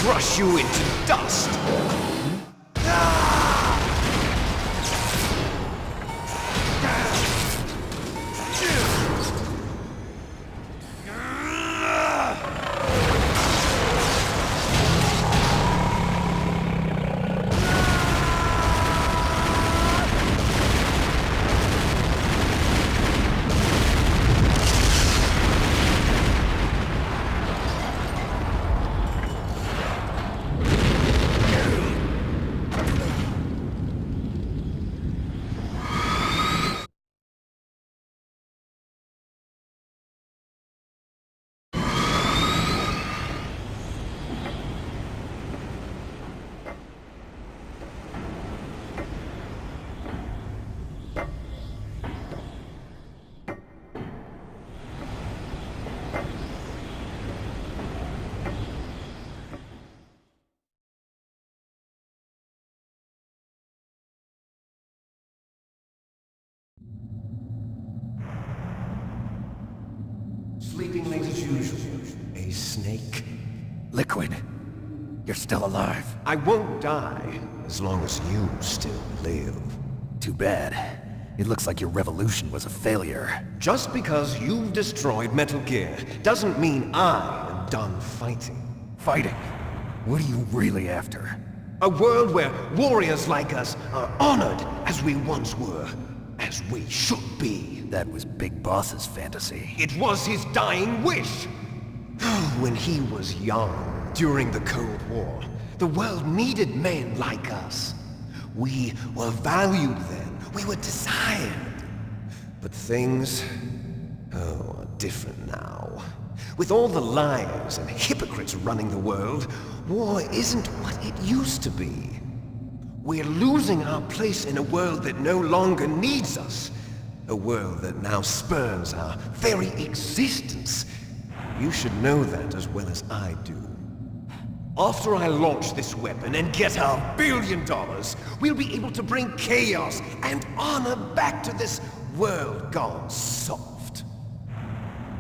crush you into dust! Sleeping late as usual. A snake? Liquid, you're still alive. I won't die as long as you still live. Too bad. It looks like your revolution was a failure. Just because you've destroyed Metal Gear doesn't mean I am done fighting. Fighting? What are you really after? A world where warriors like us are honored as we once were, as we should be. That was Big Boss's fantasy. It was his dying wish. When he was young, during the Cold War, the world needed men like us. We were valued then. We were desired. But things, are different now. With all the liars and hypocrites running the world, war isn't what it used to be. We're losing our place in a world that no longer needs us. A world that now spurns our very existence. You should know that as well as I do. After I launch this weapon and get $1 billion, we'll be able to bring chaos and honor back to this world gone soft.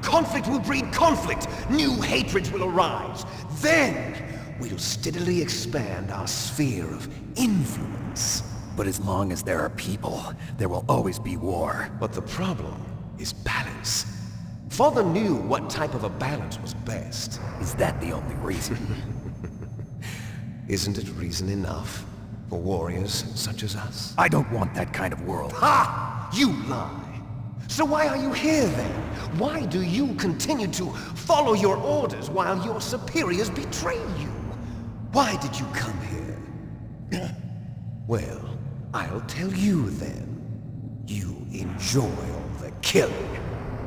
Conflict will breed conflict. New hatreds will arise. Then, we'll steadily expand our sphere of influence. But as long as there are people, there will always be war. But the problem is balance. Father knew what type of a balance was best. Is that the only reason? Isn't it reason enough for warriors such as us? I don't want that kind of world. Ha! You lie! So why are you here then? Why do you continue to follow your orders while your superiors betray you? Why did you come here? Well, I'll tell you then. You enjoy all the killing.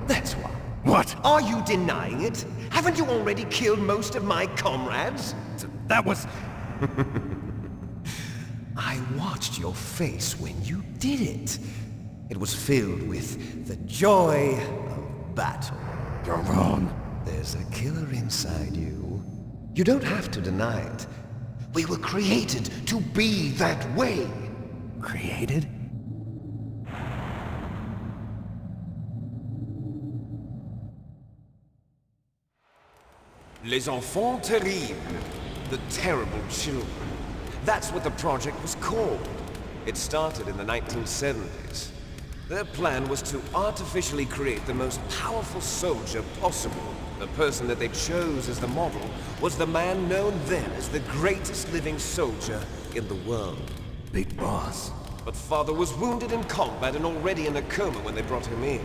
That's why. What? Are you denying it? Haven't you already killed most of my comrades? That was... I watched your face when you did it. It was filled with the joy of battle. You're wrong. There's a killer inside you. You don't have to deny it. We were created to be that way. Created? Les enfants terribles. The terrible children. That's what the project was called. It started in the 1970s. Their plan was to artificially create the most powerful soldier possible. The person that they chose as the model was the man known then as the greatest living soldier in the world. Big Boss. But Father was wounded in combat and already in a coma when they brought him in.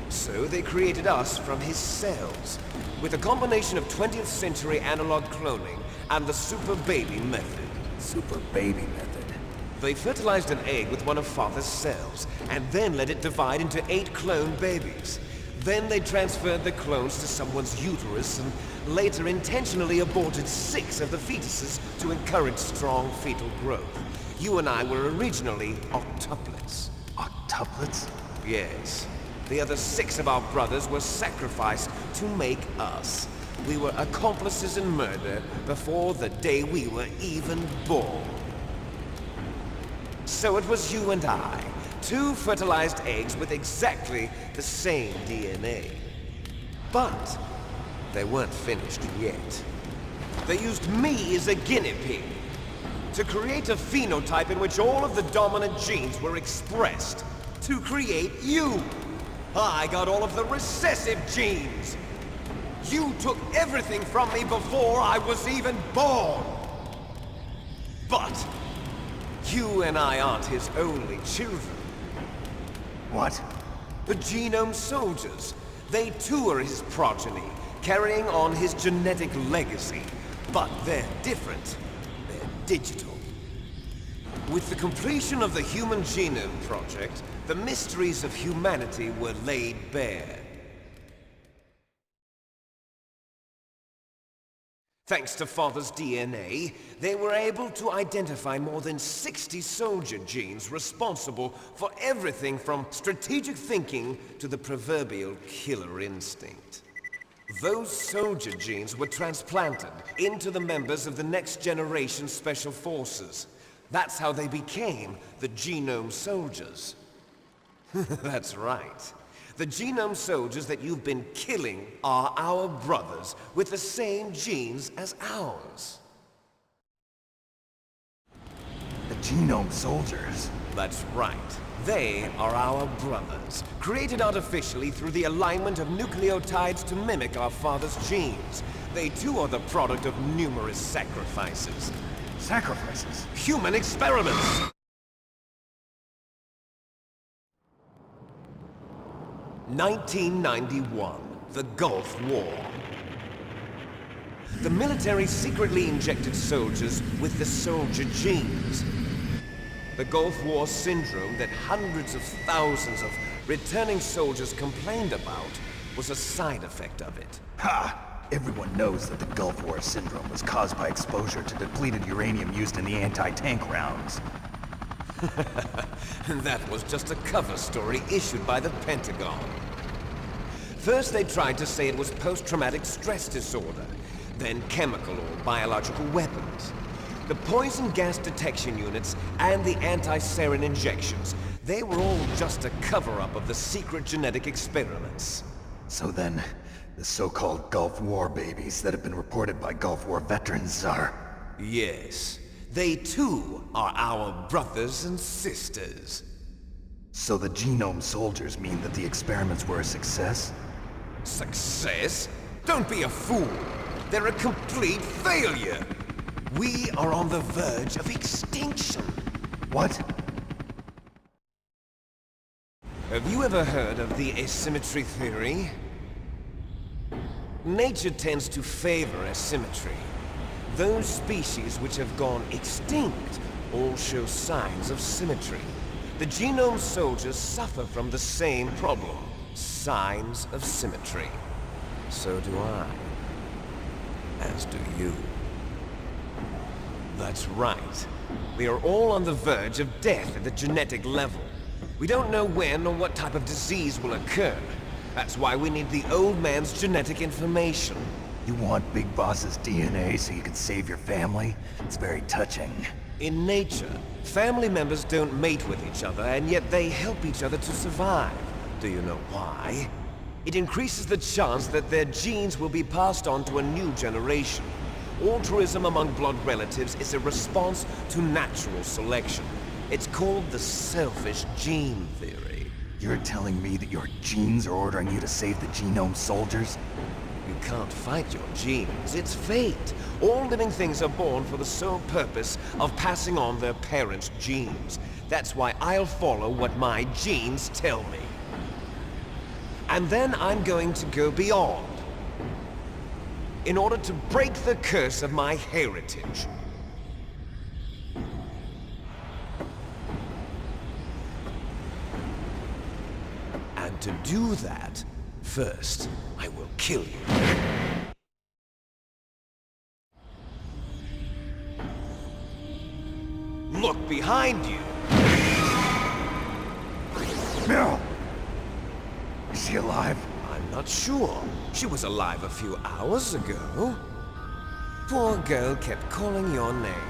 So they created us from his cells, with a combination of 20th century analog cloning and the Super Baby method. Super Baby method. They fertilized an egg with one of Father's cells, and then let it divide into 8 clone babies. Then they transferred the clones to someone's uterus and later intentionally aborted 6 of the fetuses to encourage strong fetal growth. You and I were originally octuplets. Octuplets? Yes. The other 6 of our brothers were sacrificed to make us. We were accomplices in murder before the day we were even born. So it was you and I, 2 fertilized eggs with exactly the same DNA. But they weren't finished yet. They used me as a guinea pig to create a phenotype in which all of the dominant genes were expressed. To create you! I got all of the recessive genes! You took everything from me before I was even born! But you and I aren't his only children. What? The Genome Soldiers. They too are his progeny, carrying on his genetic legacy. But they're different. They're digital. With the completion of the Human Genome Project, the mysteries of humanity were laid bare. Thanks to Father's DNA, they were able to identify more than 60 soldier genes responsible for everything from strategic thinking to the proverbial killer instinct. Those soldier genes were transplanted into the members of the Next Generation Special Forces. That's how they became the Genome Soldiers. That's right. The Genome Soldiers that you've been killing are our brothers with the same genes as ours. The Genome Soldiers? That's right. They are our brothers, created artificially through the alignment of nucleotides to mimic our father's genes. They too are the product of numerous sacrifices. Sacrifices? Human experiments! (1991), the Gulf War. The military secretly injected soldiers with the soldier genes. The Gulf War syndrome that hundreds of thousands of returning soldiers complained about was a side effect of it. Ha! Everyone knows that the Gulf War syndrome was caused by exposure to depleted uranium used in the anti-tank rounds. That was just a cover story issued by the Pentagon. First they tried to say it was post-traumatic stress disorder, then chemical or biological weapons. The poison gas detection units and the anti-sarin injections, they were all just a cover-up of the secret genetic experiments. So then, the so-called Gulf War babies that have been reported by Gulf War veterans are... Yes. They too are our brothers and sisters. So the Genome Soldiers mean that the experiments were a success? Success? Don't be a fool! They're a complete failure! We are on the verge of extinction. What? Have you ever heard of the asymmetry theory? Nature tends to favor asymmetry. Those species which have gone extinct all show signs of symmetry. The Genome Soldiers suffer from the same problem, signs of symmetry. So do I. As do you. That's right. We are all on the verge of death at the genetic level. We don't know when or what type of disease will occur. That's why we need the old man's genetic information. You want Big Boss's DNA so you can save your family? It's very touching. In nature, family members don't mate with each other, and yet they help each other to survive. Do you know why? It increases the chance that their genes will be passed on to a new generation. Altruism among blood relatives is a response to natural selection. It's called the selfish gene theory. You're telling me that your genes are ordering you to save the Genome Soldiers? You can't fight your genes. It's fate. All living things are born for the sole purpose of passing on their parents' genes. That's why I'll follow what my genes tell me. And then I'm going to go beyond, in order to break the curse of my heritage. And to do that, first, I will kill you. Look behind you! Meryl! Is she alive? I'm not sure. She was alive a few hours ago. Poor girl kept calling your name.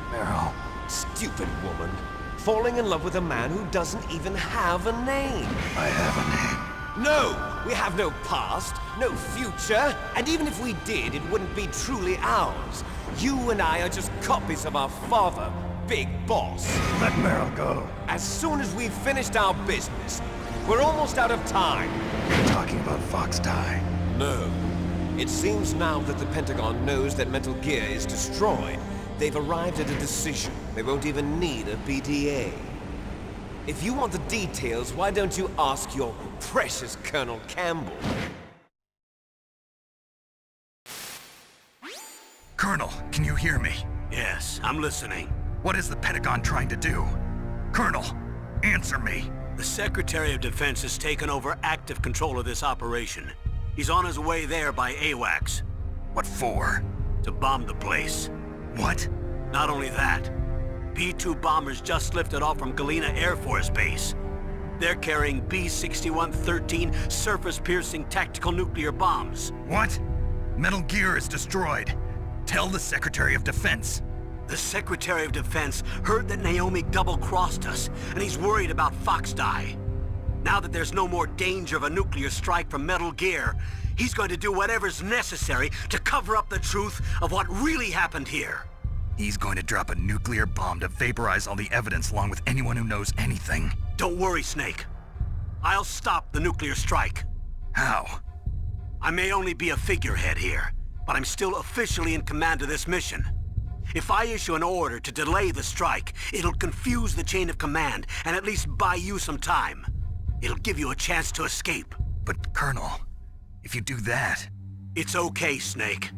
Meryl. Stupid woman. Falling in love with a man who doesn't even have a name. I have a name. No! We have no past, no future, and even if we did, it wouldn't be truly ours. You and I are just copies of our father, Big Boss. Let Meryl go. As soon as we've finished our business, we're almost out of time. You're talking about Fox Die. No. It seems now that the Pentagon knows that Metal Gear is destroyed. They've arrived at a decision. They won't even need a PTA. If you want the details, why don't you ask your precious Colonel Campbell? Colonel, can you hear me? Yes, I'm listening. What is the Pentagon trying to do? Colonel, answer me. The Secretary of Defense has taken over active control of this operation. He's on his way there by AWACS. What for? To bomb the place. What? Not only that, B-2 bombers just lifted off from Galena Air Force Base. They're carrying B-6113 surface-piercing tactical nuclear bombs. What? Metal Gear is destroyed. Tell the Secretary of Defense. The Secretary of Defense heard that Naomi double-crossed us, and he's worried about Fox Die. Now that there's no more danger of a nuclear strike from Metal Gear, he's going to do whatever's necessary to cover up the truth of what really happened here. He's going to drop a nuclear bomb to vaporize all the evidence along with anyone who knows anything. Don't worry, Snake. I'll stop the nuclear strike. How? I may only be a figurehead here, but I'm still officially in command of this mission. If I issue an order to delay the strike, it'll confuse the chain of command and at least buy you some time. It'll give you a chance to escape. But, Colonel, if you do that... It's okay, Snake.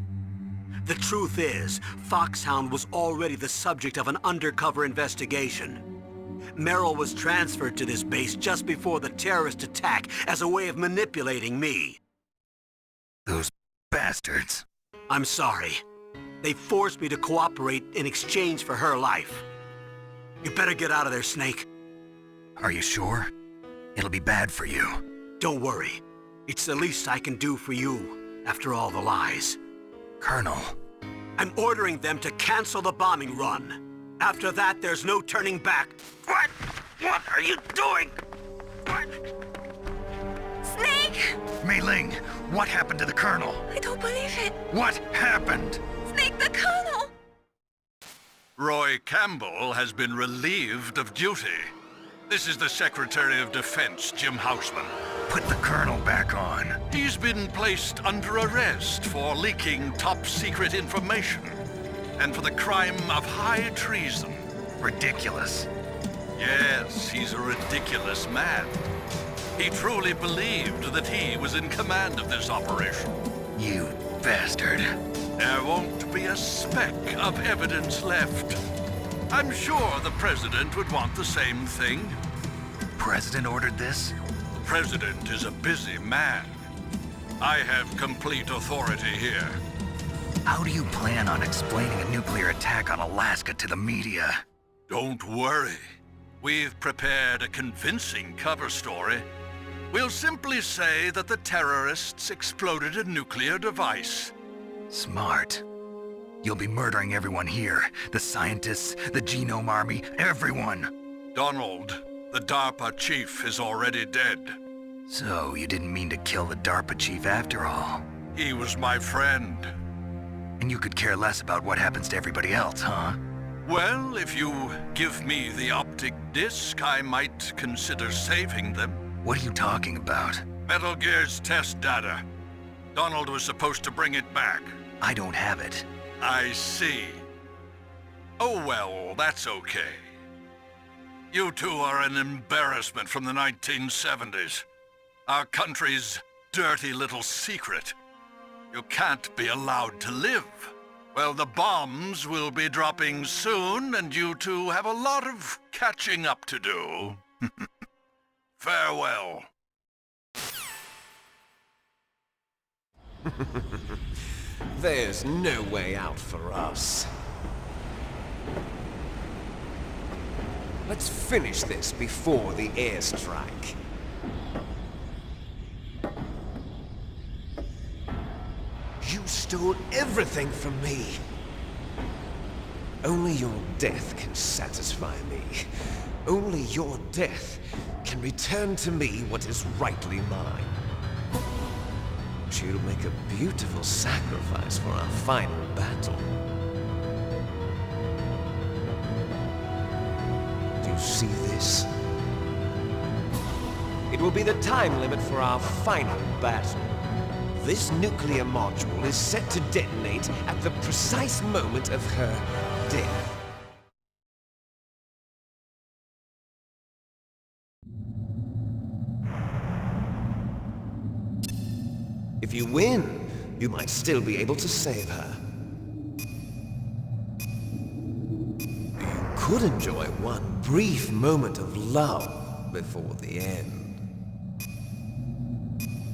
The truth is, Foxhound was already the subject of an undercover investigation. Meryl was transferred to this base just before the terrorist attack as a way of manipulating me. Those bastards. I'm sorry. They forced me to cooperate in exchange for her life. You better get out of there, Snake. Are you sure? It'll be bad for you. Don't worry. It's the least I can do for you, after all the lies. Colonel. I'm ordering them to cancel the bombing run. After that, there's no turning back. What? What are you doing? What? Snake! Mei Ling, what happened to the Colonel? I don't believe it. What happened? Snake, the Colonel! Roy Campbell has been relieved of duty. This is the Secretary of Defense, Jim Houseman. Put the Colonel back on. He's been placed under arrest for leaking top-secret information and for the crime of high treason. Ridiculous. Yes, he's a ridiculous man. He truly believed that he was in command of this operation. You bastard. There won't be a speck of evidence left. I'm sure the President would want the same thing. President ordered this? The President is a busy man. I have complete authority here. How do you plan on explaining a nuclear attack on Alaska to the media? Don't worry. We've prepared a convincing cover story. We'll simply say that the terrorists exploded a nuclear device. Smart. You'll be murdering everyone here. The scientists, the Genome Army, everyone. Donald, the DARPA chief, is already dead. So, you didn't mean to kill the DARPA chief after all. He was my friend. And you could care less about what happens to everybody else, huh? Well, if you give me the optic disc, I might consider saving them. What are you talking about? Metal Gear's test data. Donald was supposed to bring it back. I don't have it. I see. Oh well, that's okay. You two are an embarrassment from the 1970s. Our country's dirty little secret. You can't be allowed to live. Well, the bombs will be dropping soon, and you two have a lot of catching up to do. Farewell. There's no way out for us. Let's finish this before the airstrike. You stole everything from me. Only your death can satisfy me. Only your death can return to me what is rightly mine. expect you to make a beautiful sacrifice for our final battle. Do you see this? It will be the time limit for our final battle. This nuclear module is set to detonate at the precise moment of her death. If you win, you might still be able to save her. You could enjoy one brief moment of love before the end.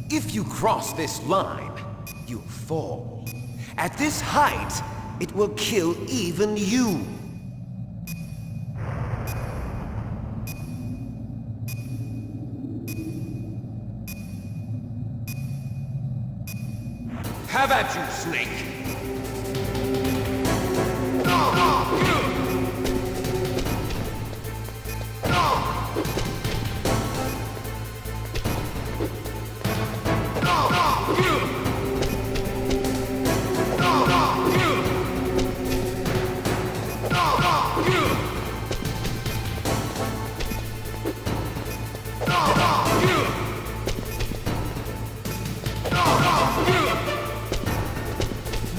If you cross this line, you'll fall. At this height, it will kill even you. Have at you, Snake!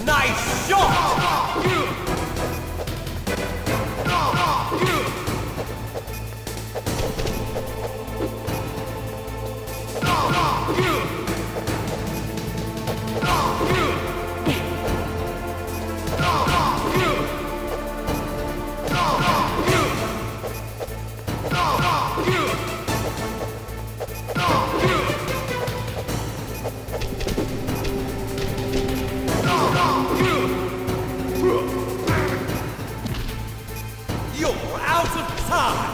Nice shot! You're out of time!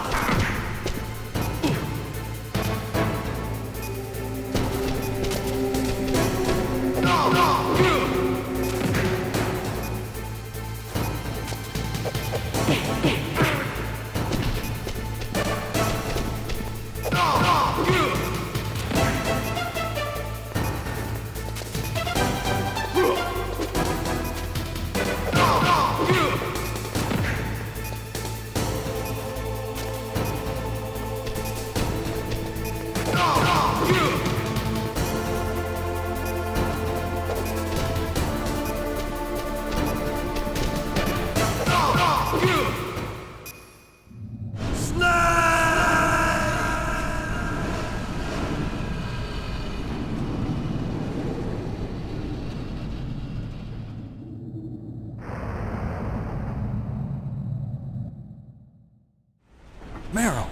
Meryl!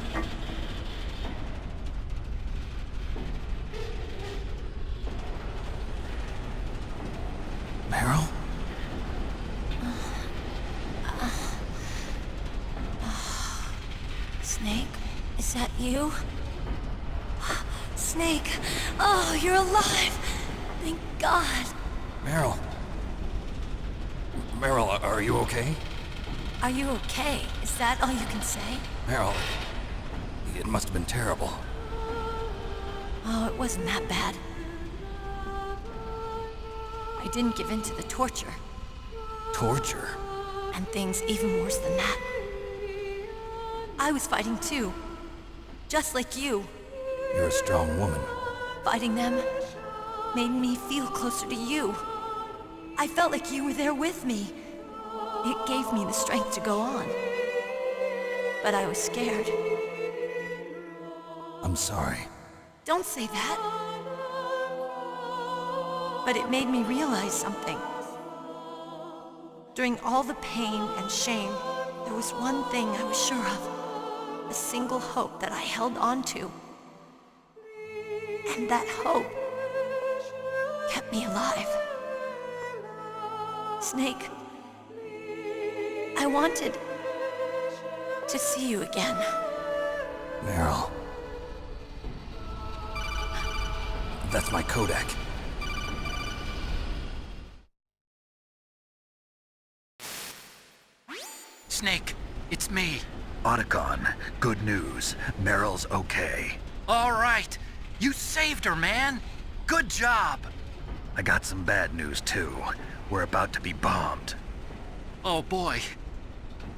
Meryl? Snake, is that you? Snake, oh, you're alive! Thank God. Meryl? Meryl, are you okay? Are you okay? Is that all you can say? Meryl, it must have been terrible. Oh, it wasn't that bad. I didn't give in to the torture. Torture? And things even worse than that. I was fighting too. Just like you. You're a strong woman. Fighting them made me feel closer to you. I felt like you were there with me. It gave me the strength to go on. But I was scared. I'm sorry. Don't say that. But it made me realize something. During all the pain and shame, there was one thing I was sure of. A single hope that I held on to. And that hope kept me alive. Snake, I wanted to see you again. Meryl. That's my Kodak. Snake, it's me. Otacon, good news. Meryl's okay. All right. You saved her, man. Good job. I got some bad news too. We're about to be bombed. Oh boy.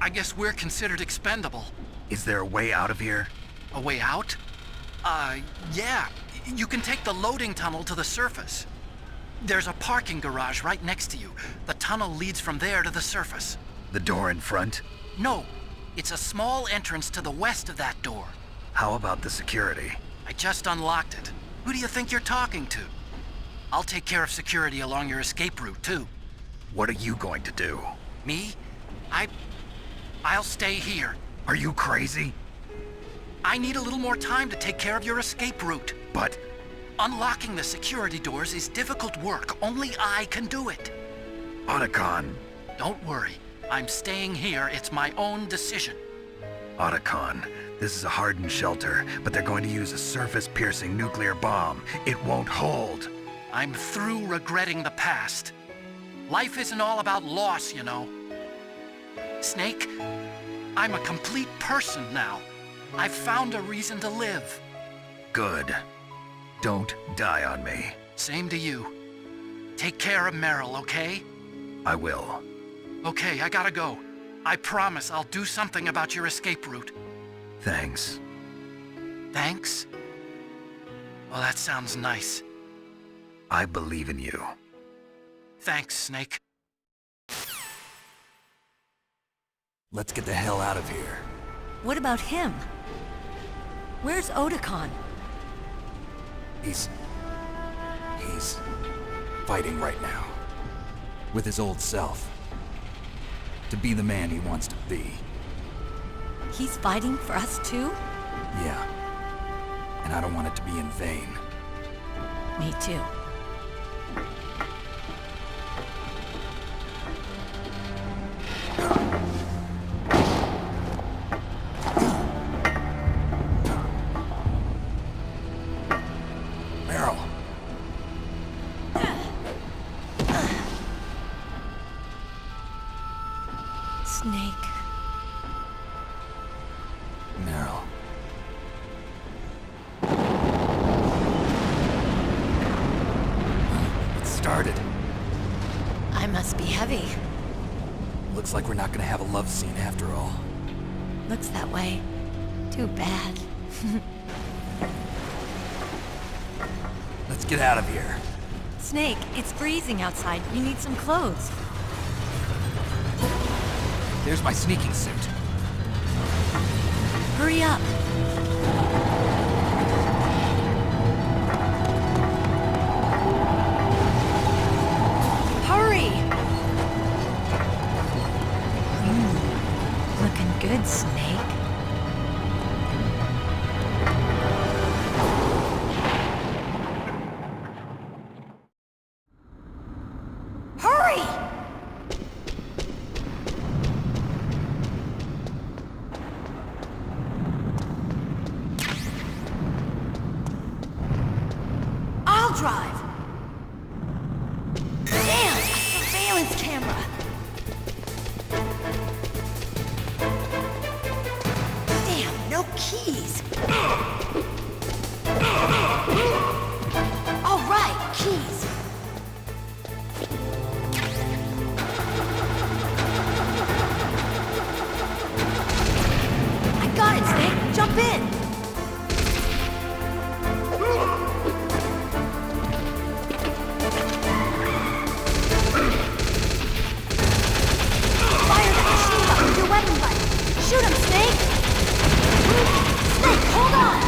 I guess we're considered expendable. Is there a way out of here? A way out? Yeah. You can take the loading tunnel to the surface. There's a parking garage right next to you. The tunnel leads from there to the surface. The door in front? No, it's a small entrance to the west of that door. How about the security? I just unlocked it. Who do you think you're talking to? I'll take care of security along your escape route, too. What are you going to do? Me? I'll stay here. Are you crazy? I need a little more time to take care of your escape route. But Unlocking the security doors is difficult work. Only I can do it. Otacon. Don't worry. I'm staying here. It's my own decision. Otacon, this is a hardened shelter, but they're going to use a surface-piercing nuclear bomb. It won't hold. I'm through regretting the past. Life isn't all about loss, you know. Snake, I'm a complete person now. I've found a reason to live. Good. Don't die on me. Same to you. Take care of Meryl, okay? I will. Okay, I gotta go. I promise I'll do something about your escape route. Thanks. Thanks? Well, that sounds nice. I believe in you. Thanks, Snake. Let's get the hell out of here. What about him? Where's Otacon? He's fighting right now. With his old self. To be the man he wants to be. He's fighting for us too? Yeah. And I don't want it to be in vain. Me too. Meryl. Snake. Meryl. It started. I must be heavy. Looks like we're not gonna have a love scene after all. Looks that way. Too bad. Let's get out of here. Snake, it's freezing outside. You need some clothes. There's my sneaking suit. Hurry up. Hurry! Looking good, Snake. Hurry! I'll drive. Damn, a surveillance camera. Damn, no keys. All right, keys. I got it, Snake. Jump in. Fire that machine gun with your weapon button. Shoot him, Snake. Snake, hold on.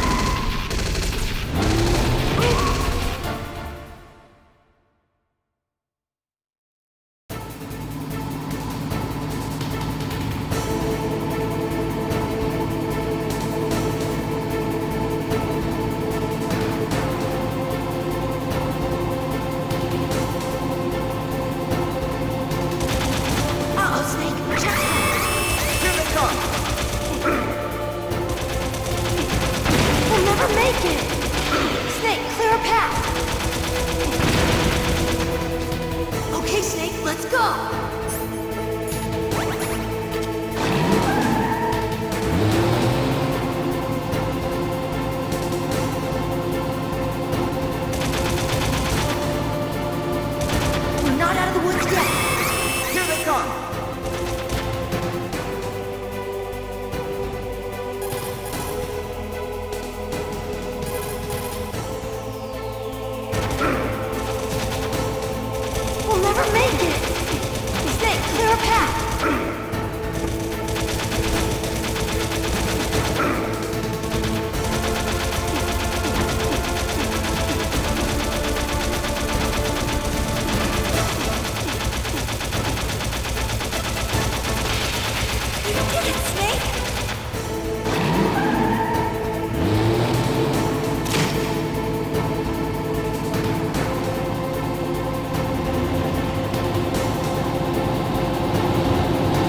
You did it, Snake!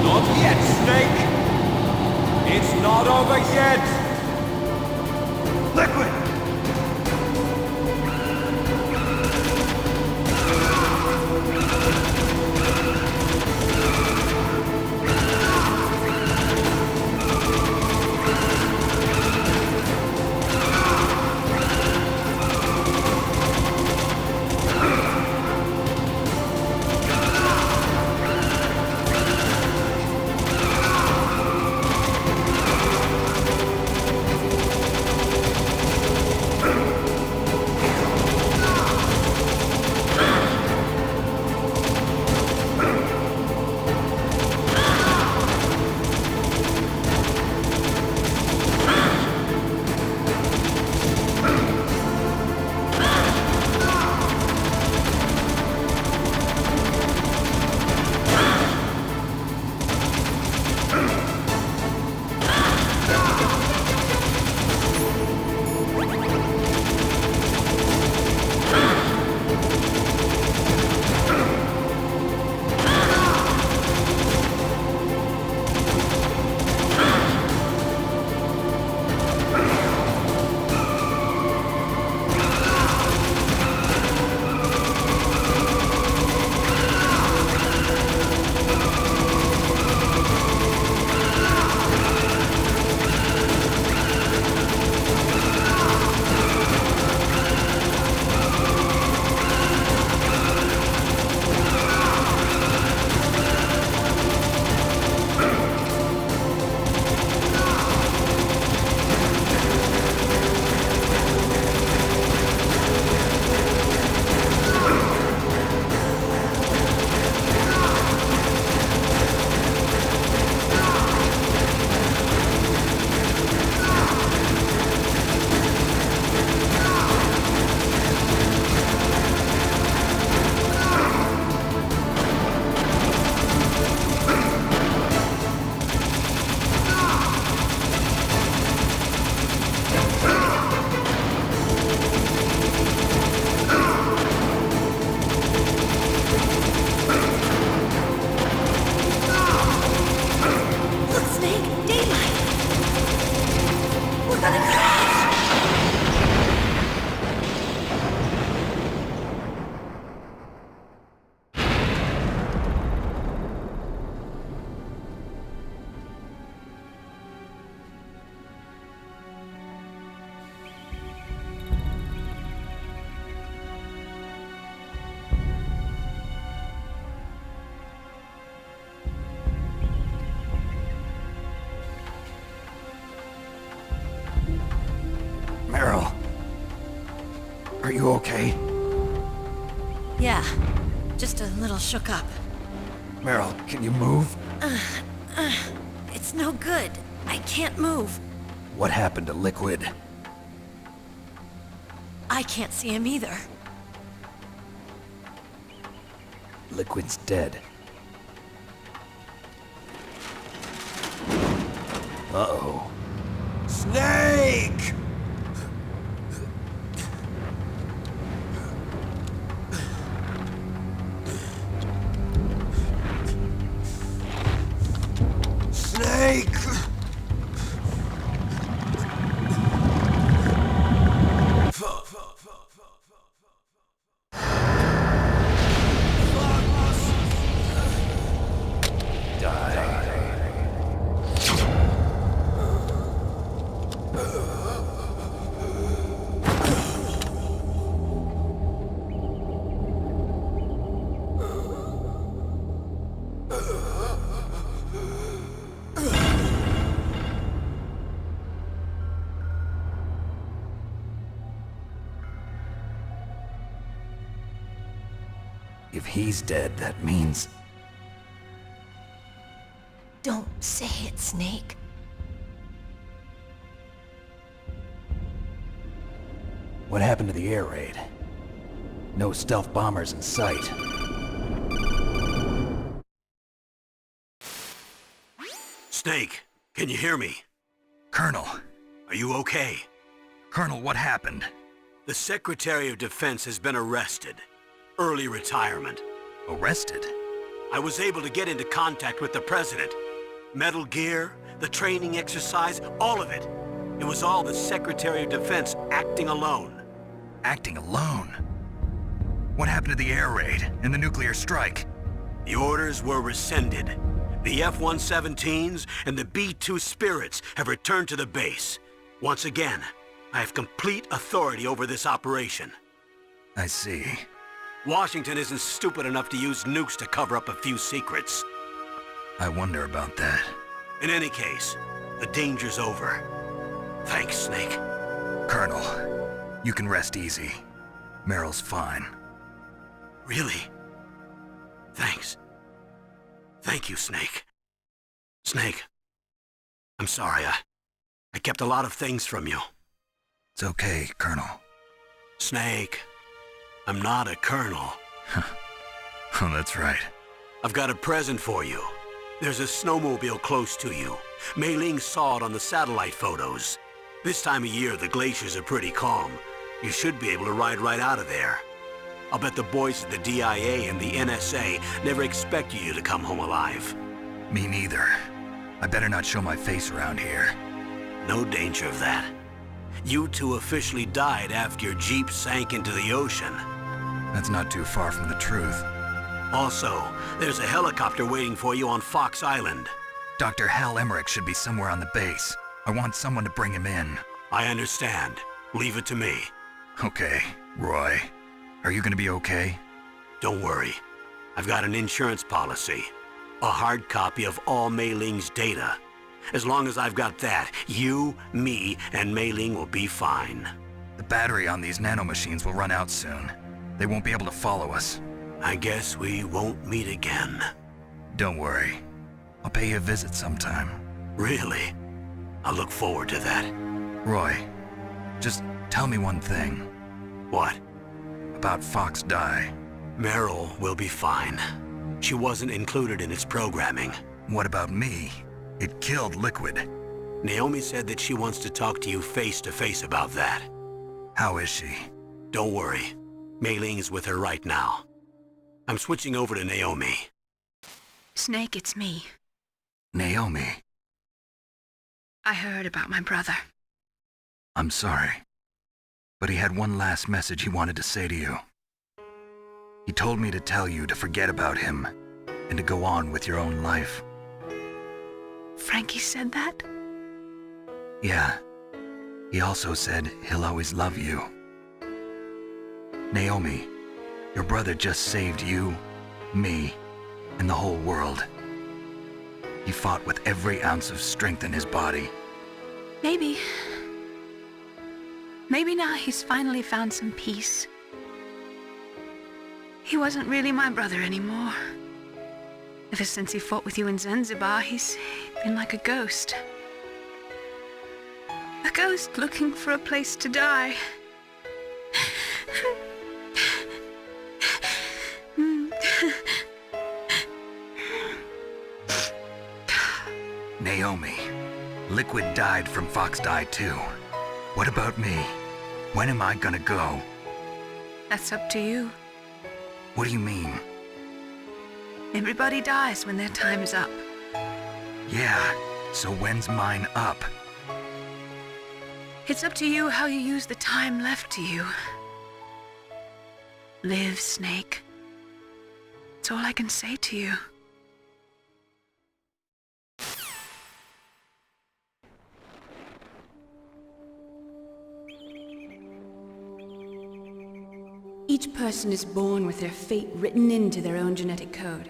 Not yet, Snake! It's not over yet! Liquid! Meryl. Are you okay? Yeah, just a little shook up. Meryl, can you move? It's no good. I can't move. What happened to Liquid? I can't see him either. Liquid's dead. Uh-oh. Snake! Snake! If he's dead, that means... Don't say it, Snake. What happened to the air raid? No stealth bombers in sight. Snake, can you hear me? Colonel. Are you okay? Colonel, what happened? The Secretary of Defense has been arrested. Early retirement. Arrested? I was able to get into contact with the President. Metal Gear, the training exercise, all of it. It was all the Secretary of Defense acting alone. Acting alone? What happened to the air raid and the nuclear strike? The orders were rescinded. The F-117s and the B-2 Spirits have returned to the base. Once again, I have complete authority over this operation. I see. Washington isn't stupid enough to use nukes to cover up a few secrets. I wonder about that. In any case, the danger's over. Thanks, Snake. Colonel, you can rest easy. Meryl's fine. Really? Thanks. Thank you, Snake. Snake, I'm sorry, I kept a lot of things from you. It's okay, Colonel. Snake, I'm not a colonel. Oh, that's right. I've got a present for you. There's a snowmobile close to you. Mei Ling saw it on the satellite photos. This time of year, the glaciers are pretty calm. You should be able to ride right out of there. I'll bet the boys at the DIA and the NSA never expected you to come home alive. Me neither. I better not show my face around here. No danger of that. You two officially died after your Jeep sank into the ocean. That's not too far from the truth. Also, there's a helicopter waiting for you on Fox Island. Dr. Hal Emmerich should be somewhere on the base. I want someone to bring him in. I understand. Leave it to me. Okay, Roy. Are you gonna be okay? Don't worry. I've got an insurance policy. A hard copy of all Mei Ling's data. As long as I've got that, you, me, and Mei Ling will be fine. The battery on these nanomachines will run out soon. They won't be able to follow us. I guess we won't meet again. Don't worry. I'll pay you a visit sometime. Really? I look forward to that. Roy, just tell me one thing. What? About Fox Die. Meryl will be fine. She wasn't included in its programming. What about me? It killed Liquid. Naomi said that she wants to talk to you face to face about that. How is she? Don't worry. Mei Ling is with her right now. I'm switching over to Naomi. Snake, it's me. Naomi. I heard about my brother. I'm sorry. But he had one last message he wanted to say to you. He told me to tell you to forget about him and to go on with your own life. Frankie said that? Yeah. He also said he'll always love you. Naomi, your brother just saved you, me, and the whole world. He fought with every ounce of strength in his body. Maybe. Maybe now he's finally found some peace. He wasn't really my brother anymore. Ever since he fought with you in Zanzibar, he's been like a ghost. A ghost looking for a place to die. Naomi, Liquid died from Fox Die too. What about me? When am I gonna go? That's up to you. What do you mean? Everybody dies when their time is up. Yeah, so when's mine up? It's up to you how you use the time left to you. Live, Snake. That's all I can say to you. Each person is born with their fate written into their own genetic code.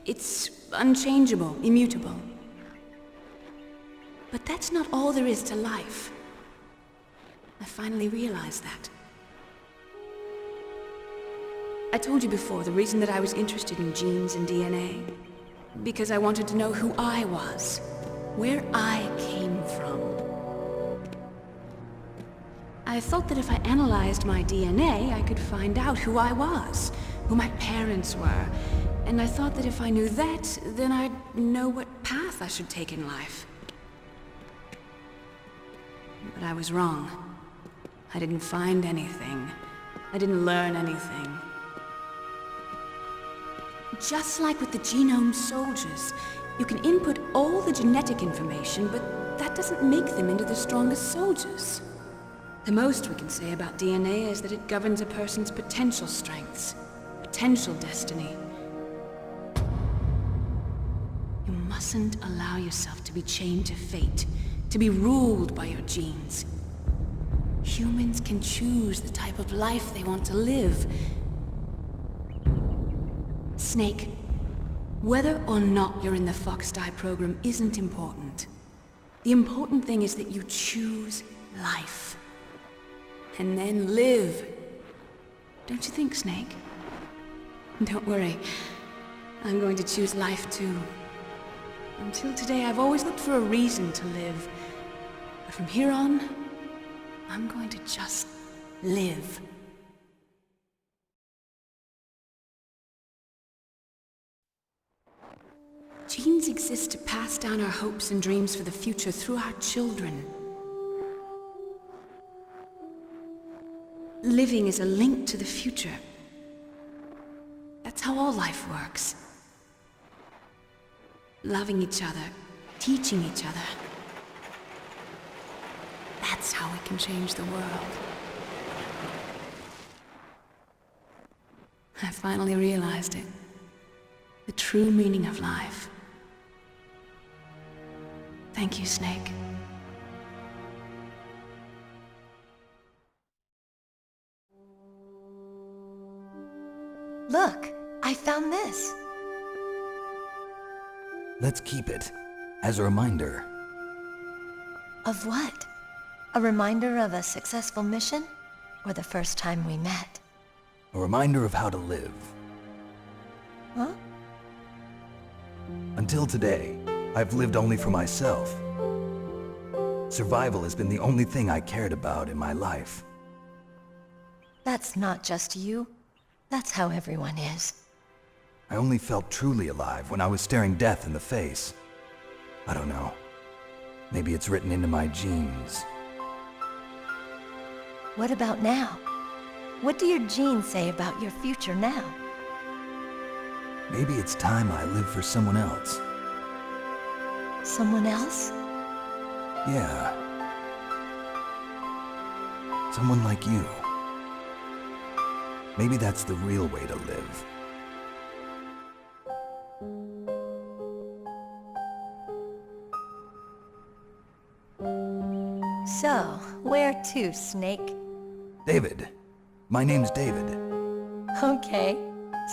It's unchangeable, immutable. But that's not all there is to life. I finally realized that. I told you before the reason that I was interested in genes and DNA. Because I wanted to know who I was, where I came from. I thought that if I analyzed my DNA, I could find out who I was, who my parents were, And I thought that if I knew that, then I'd know what path I should take in life. But I was wrong. I didn't find anything. I didn't learn anything. Just like with the genome soldiers, you can input all the genetic information, but that doesn't make them into the strongest soldiers. The most we can say about DNA is that it governs a person's potential strengths, potential destiny. You mustn't allow yourself to be chained to fate, to be ruled by your genes. Humans can choose the type of life they want to live. Snake, whether or not you're in the Fox-Die program isn't important. The important thing is that you choose life. And then live. Don't you think, Snake? Don't worry. I'm going to choose life too. Until today, I've always looked for a reason to live. But from here on, I'm going to just live. Genes exist to pass down our hopes and dreams for the future through our children. Living is a link to the future. That's how all life works. Loving each other, teaching each other. That's how we can change the world. I finally realized it. The true meaning of life. Thank you, Snake. Look, I found this. Let's keep it as a reminder. Of what? A reminder of a successful mission? Or the first time we met? A reminder of how to live. Huh? Until today, I've lived only for myself. Survival has been the only thing I cared about in my life. That's not just you. That's how everyone is. I only felt truly alive when I was staring death in the face. I don't know. Maybe it's written into my genes. What about now? What do your genes say about your future now? Maybe it's time I live for someone else. Someone else? Yeah. Someone like you. Maybe that's the real way to live. So, where to, Snake? David. My name's David. Okay.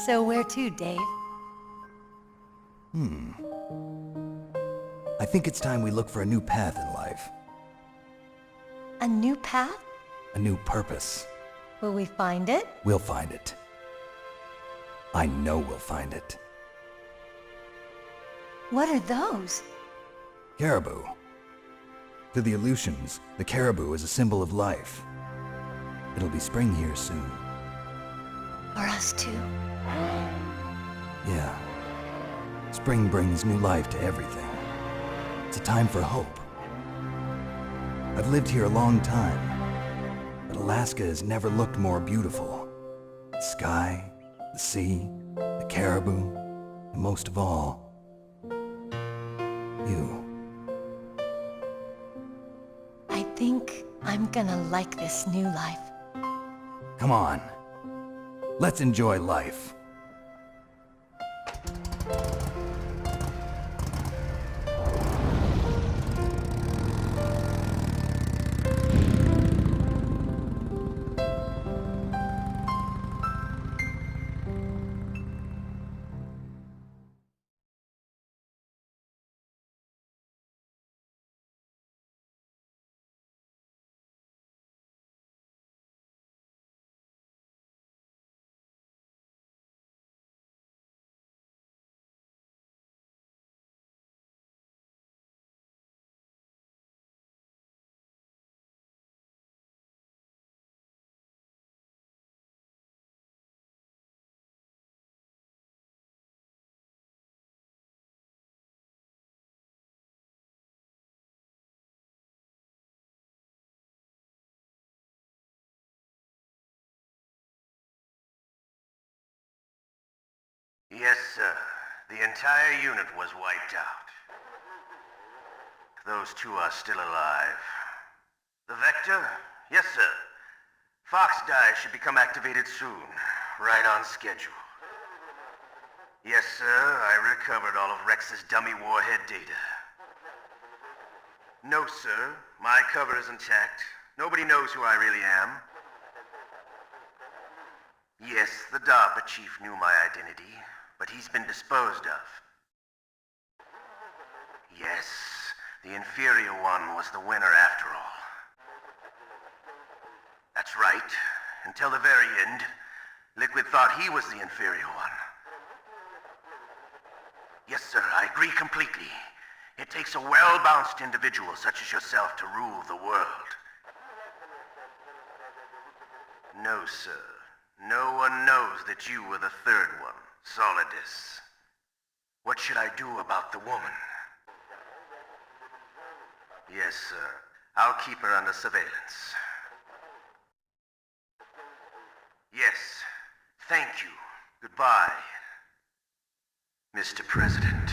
So where to, Dave? I think it's time we look for a new path in life. A new path? A new purpose. Will we find it? We'll find it. I know we'll find it. What are those? Caribou. To the Aleutians, the caribou is a symbol of life. It'll be spring here soon. For us too? Yeah. Spring brings new life to everything. It's a time for hope. I've lived here a long time, but Alaska has never looked more beautiful. The sky, the sea, the caribou, and most of all, you. I think I'm gonna like this new life. Come on. Let's enjoy life. Yes, sir. The entire unit was wiped out. Those two are still alive. The Vector? Yes, sir. Fox Die should become activated soon. Right on schedule. Yes, sir. I recovered all of Rex's dummy warhead data. No, sir. My cover is intact. Nobody knows who I really am. Yes, the DARPA chief knew my identity, but he's been disposed of. Yes, the inferior one was the winner after all. That's right. Until the very end, Liquid thought he was the inferior one. Yes, sir, I agree completely. It takes a well-balanced individual such as yourself to rule the world. No, sir. No one knows that you were the third one, Solidus. What should I do about the woman? Yes, sir. I'll keep her under surveillance. Yes. Thank you. Goodbye, Mr. President.